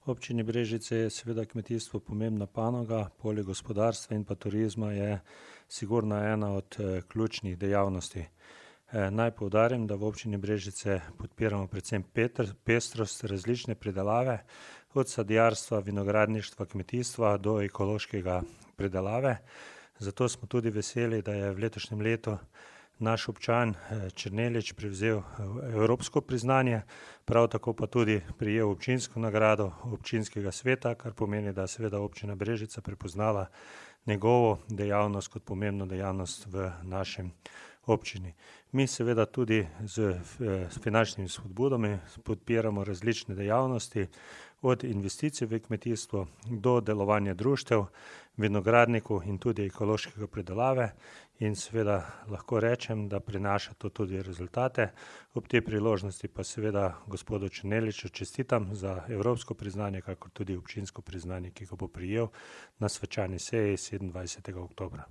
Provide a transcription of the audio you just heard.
Občini Brežice je seveda kmetijstvo pomembna panoga, poleg gospodarstva in pa turizma je sigurno ena od ključnih dejavnosti. Naj poudarim, da v občini Brežice podpiramo predvsem pestrost različne pridelave, od sadjarstva, vinogradništva, kmetijstva do ekološkega pridelave. Zato smo tudi veseli, da je v letošnjem letu naš občan Černelič prevzel evropsko priznanje, prav tako pa tudi prejel občinsko nagrado občinskega sveta, kar pomeni, da je seveda občina Brežice prepoznala njegovo dejavnost kot pomembno dejavnost v našem občini. Mi seveda tudi z finančnimi spodbudami podpiramo različne dejavnosti, od investicij v kmetijstvo do delovanja društev, vinogradnikov in tudi ekološkega pridelave in seveda lahko rečem, da prinaša to tudi rezultate. Ob tej priložnosti pa seveda gospodu Černeliču čestitam za evropsko priznanje, kakor tudi občinsko priznanje, ki ga bo prejel na svečani seji 27. oktobra.